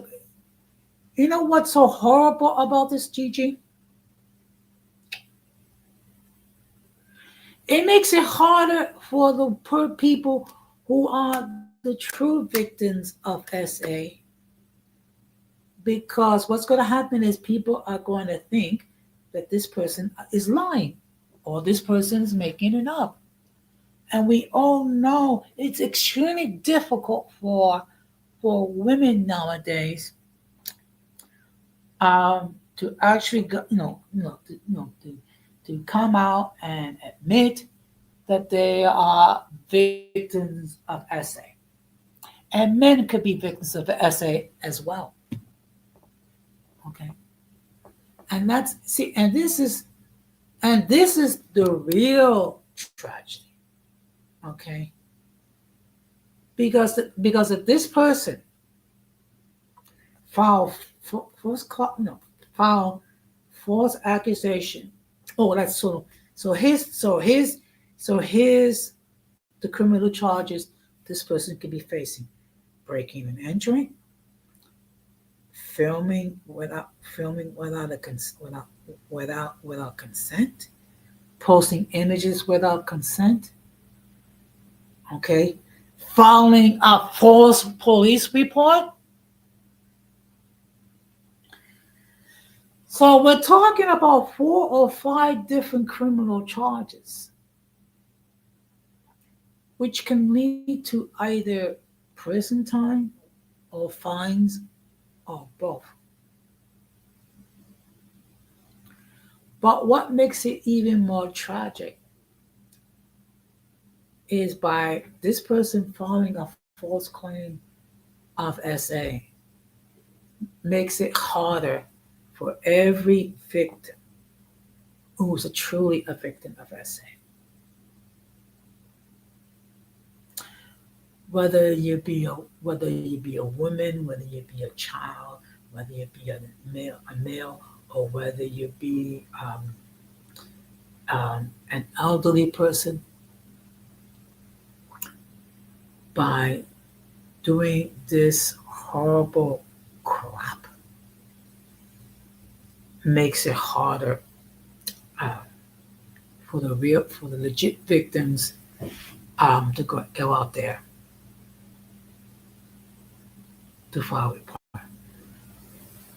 what's so horrible about this, Gigi? It makes it harder for the people who are the true victims of SA, because what's going to happen is people are going to think that this person is lying or this person is making it up. And we all know it's extremely difficult for women nowadays to actually to come out and admit that they are victims of SA. And men could be victims of SA as well. Okay. And this is the real tragedy. Okay. Because if this person filed false accusation. Oh, that's here's the criminal charges this person could be facing: breaking and entering, filming without consent, posting images without consent, okay, filing a false police report. So we're talking about 4 or 5 different criminal charges, which can lead to either prison time or fines or both. But what makes it even more tragic is by this person filing a false claim of SA makes it harder for every victim who's truly a victim of SA. Whether you be a woman, whether you be a child, whether you be a male, or whether you be an elderly person, by doing this horrible crap makes it harder uh, for the legit victims to go out there to file a report.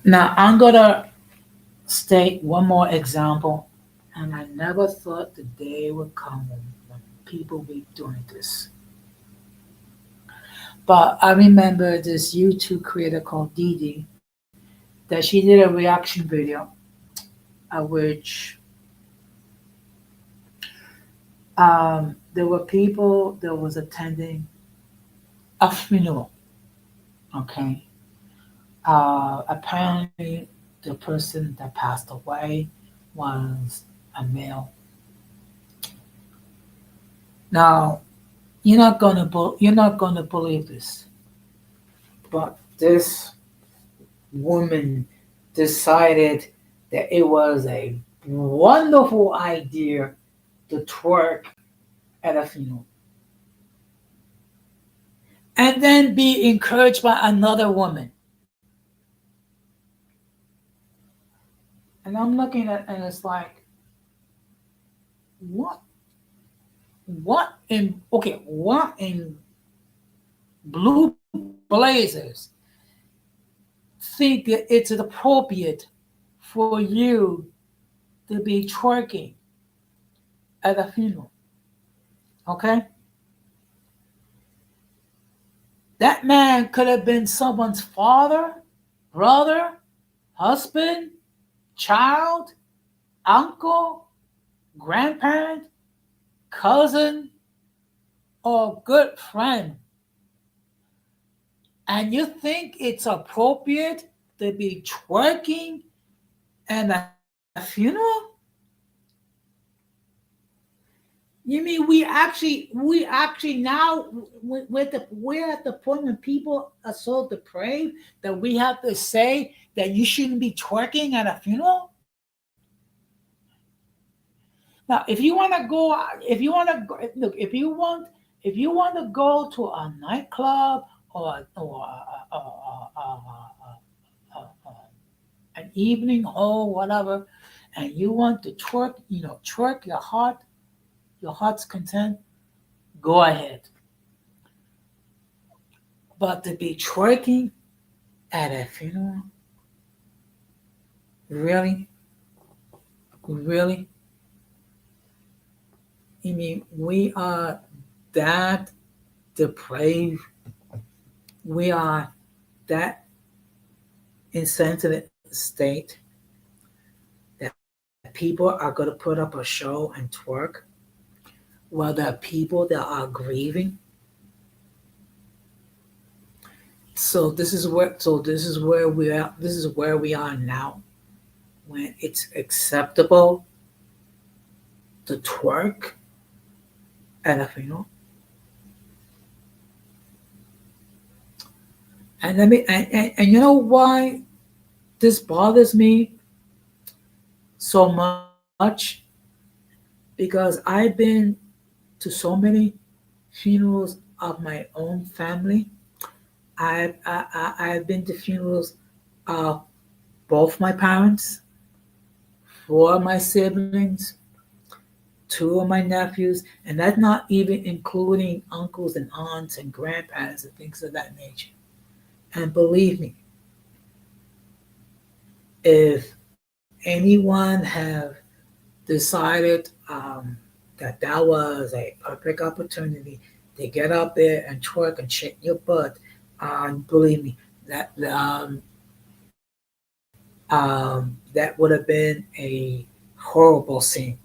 Now I'm gonna state one more example, and I never thought the day would come when people be doing this. But I remember this YouTube creator called Didi that she did a reaction video which there were people that was attending a funeral. Okay, apparently the person that passed away was a male. Now you're not gonna believe this, but this woman decided that it was a wonderful idea to twerk at a funeral and then be encouraged by another woman. And I'm looking at and it's like, what? What in blue blazers think that it's appropriate for you to be twerking at a funeral? Okay? That man could have been someone's father, brother, husband, child, uncle, grandparent, cousin, or good friend. And you think it's appropriate to be twerking at a funeral? You mean we actually now we're at the point when people are so depraved that we have to say that you shouldn't be twerking at a funeral? Now, if you want to go to a nightclub or an evening hall, whatever, and you want to twerk, twerk your heart's content, go ahead. But to be twerking at a funeral, really, really, I mean, we are that depraved, we are that insensitive state that people are going to put up a show and twerk while there are people that are grieving. So this is where we are. This is where we are now, when it's acceptable to twerk at a funeral. And you know why this bothers me so much? Because I've been to so many funerals of my own family. I've been to funerals uh, both my parents, four of my siblings, two of my nephews, and that's not even including uncles and aunts and grandparents and things of that nature. And believe me, if anyone have decided that was a perfect opportunity to get up there and twerk and shake your butt, believe me, that would have been a horrible scene.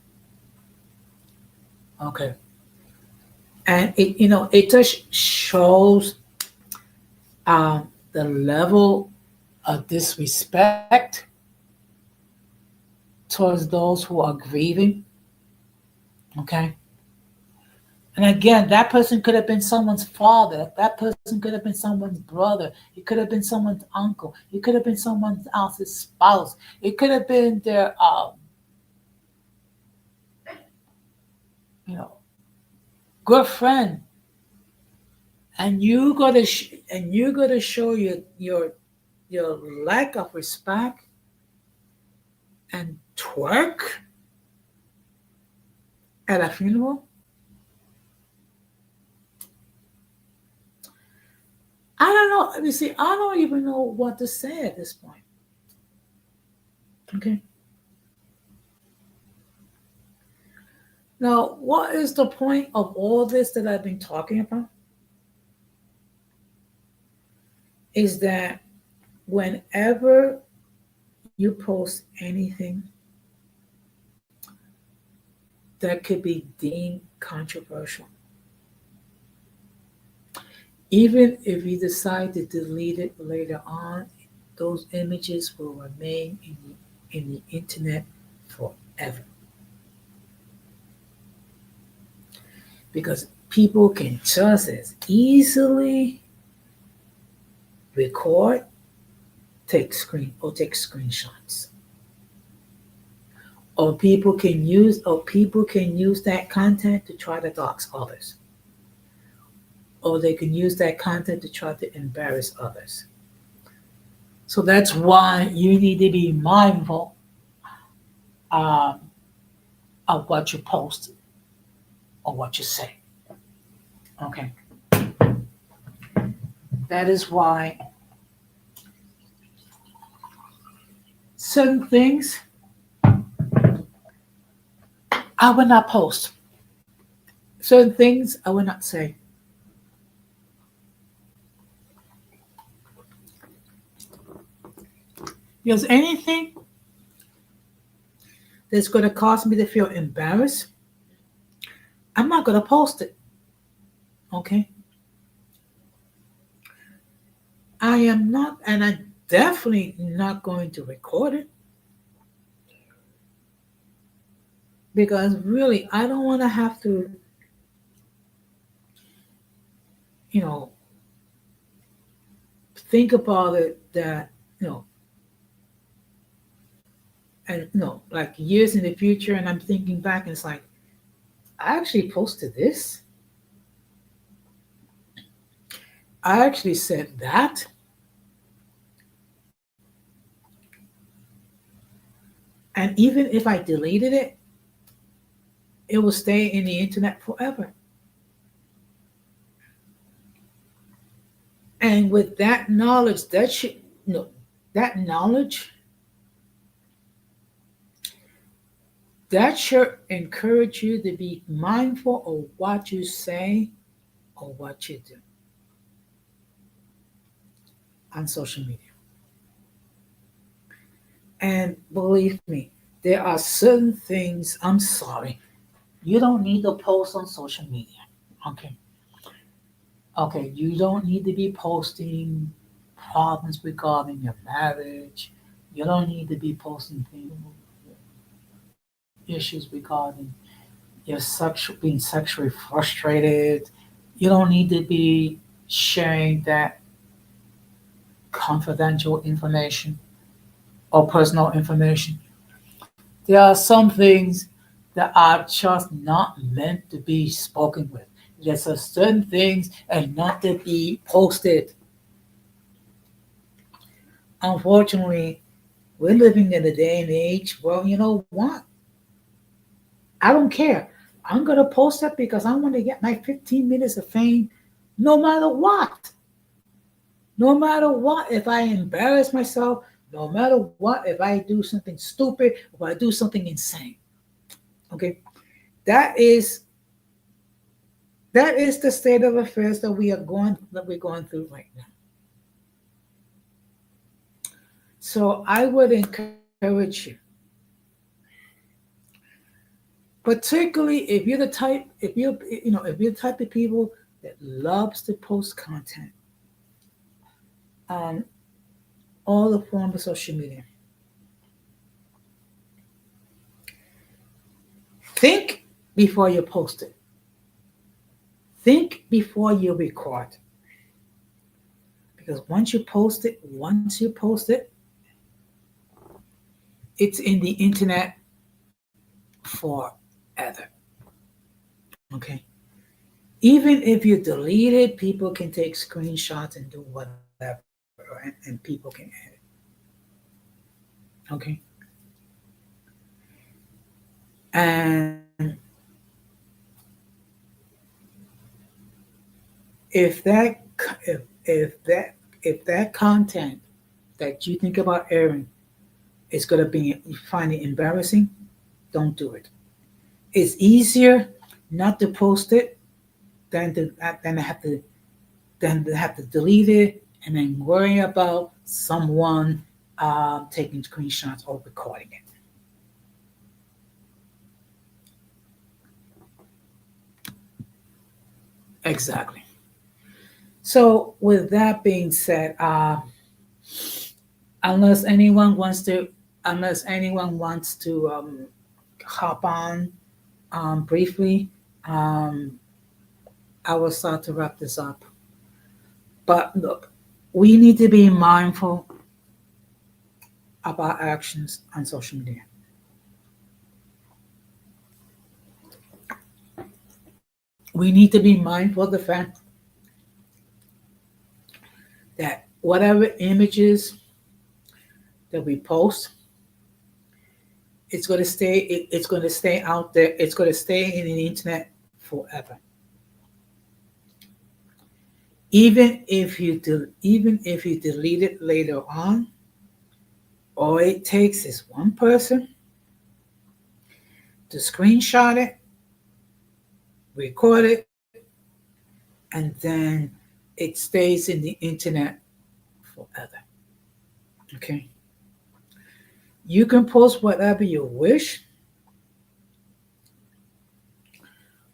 Okay, and it just shows the level of disrespect towards those who are grieving. Okay, and again, that person could have been someone's father. That person could have been someone's brother. It could have been someone's uncle. It could have been someone else's spouse. It could have been their, you know, good friend. And you gotta show your lack of respect and twerk at a funeral. I don't know. You see, I don't even know what to say at this point. Okay. Now, what is the point of all this that I've been talking about? Is that whenever you post anything that could be deemed controversial, even if you decide to delete it later on, those images will remain in the internet forever. Because people can just as easily record, take screenshots. Or people can use that content to try to dox others. Or they can use that content to try to embarrass others. So that's why you need to be mindful um, of what you post or what you say. Okay. That is why certain things I will not post. Certain things I will not say. Because anything that's going to cause me to feel embarrassed, I'm not going to post it. Okay? I am not, and I'm definitely not going to record it. Because really, I don't want to have to, you know, think about it that, and like years in the future, and I'm thinking back, and it's like, I actually posted this. I actually said that. And even if I deleted it, it will stay in the internet forever. And with that knowledge, that knowledge, that should encourage you to be mindful of what you say or what you do on social media. And believe me, there are certain things, I'm sorry, you don't need to post on social media. Okay. Okay, you don't need to be posting problems regarding your marriage. You don't need to be posting issues regarding your being sexually frustrated. You don't need to be sharing that confidential information or personal information. There are some things that are just not meant to be spoken with. There's a certain things and not to be posted. unfortunately, we're living in a day and age. Well, you know what? I don't care. I'm gonna post it because I want to get my 15 minutes of fame, no matter what. No matter what, if I embarrass myself, no matter what, if I do something stupid, if I do something insane. Okay, that is that is the state of affairs that we're going through right now. So I would encourage you, particularly if you're the type, if you're the type of people that loves to post content on all the forms of social media. Think before you post it. Think before you record. Because once you post it, it's in the internet forever. Okay. Even if you delete it, people can take screenshots and do whatever, and people can edit. Okay. And if that if that content that you think about airing is going to be you find it embarrassing, don't do it. It's easier not to post it than to than to have to delete it and then worry about someone taking screenshots or recording it. Exactly. So with that being said, unless anyone wants to, unless anyone wants to hop on briefly, um, I will start to wrap this up. But look, we need to be mindful of our actions on social media. We need to be mindful of the fact that whatever images that we post, it's going to stay out there. It's going to stay in the internet forever. Even if you delete it later on, all it takes is one person to screenshot it, record it, and then it stays in the internet forever. Okay. You can post whatever you wish,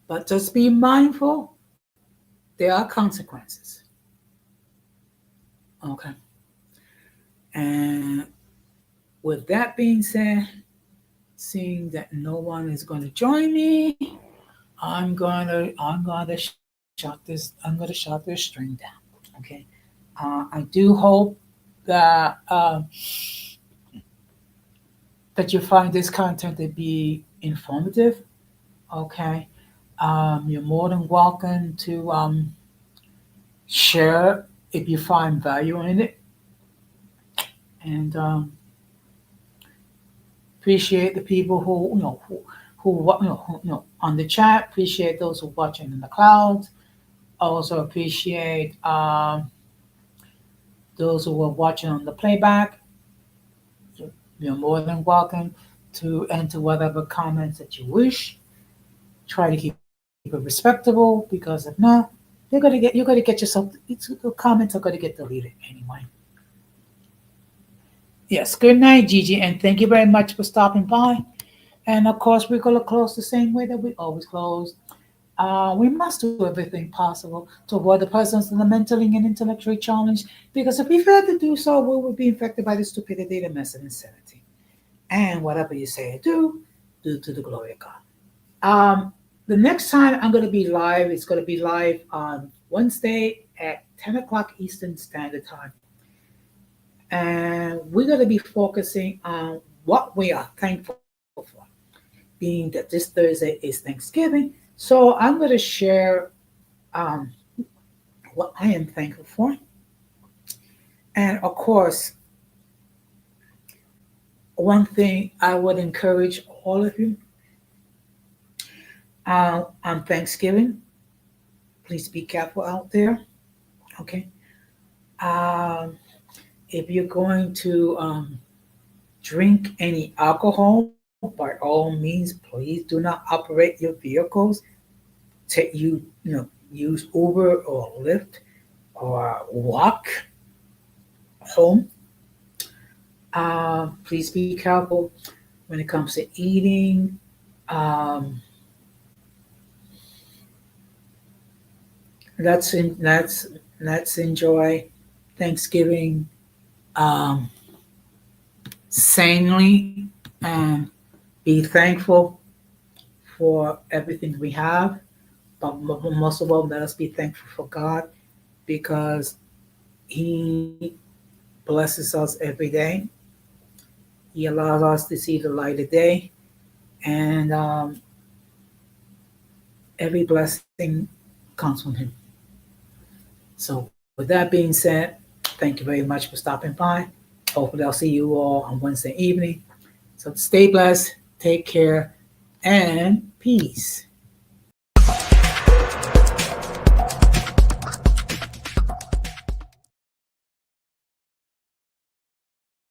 but just be mindful there are consequences. Okay. And with that being said, seeing that no one is going to join me, I'm gonna shut this string down. Okay. I do hope that that you find this content to be informative. Okay. You're more than welcome to share if you find value in it, and appreciate the people who on the chat. Appreciate those who are watching in the clouds. Also appreciate those who are watching on the playback. You're more than welcome to enter whatever comments that you wish. Try to keep it respectable because if not, you're gonna get yourself. The comments are gonna get deleted anyway. Yes. Good night, Gigi, and thank you very much for stopping by. And of course, we're gonna close the same way that we always close. We must do everything possible to avoid the presence of the mentally and intellectually challenged, because if we fail to do so, we will be infected by the stupidity, the mess, and insanity. And whatever you say or do to the glory of God. The next time I'm going to be live, it's going to be live on Wednesday at 10 o'clock Eastern Standard Time. And we're going to be focusing on what we are thankful for, being that this Thursday is Thanksgiving. So I'm going to share um, what I am thankful for. And of course, one thing I would encourage all of you on Thanksgiving, please be careful out there. Okay. Um, if you're going to drink any alcohol, by all means, please do not operate your vehicles. Take use Uber or Lyft or walk home. Please be careful when it comes to eating. Um, let's enjoy Thanksgiving um, sanely and be thankful for everything we have. But most of all, let us be thankful for God because He blesses us every day. He allows us to see the light of day, and every blessing comes from Him. So, with that being said, thank you very much for stopping by. Hopefully, I'll see you all on Wednesday evening. So, stay blessed, take care, and peace.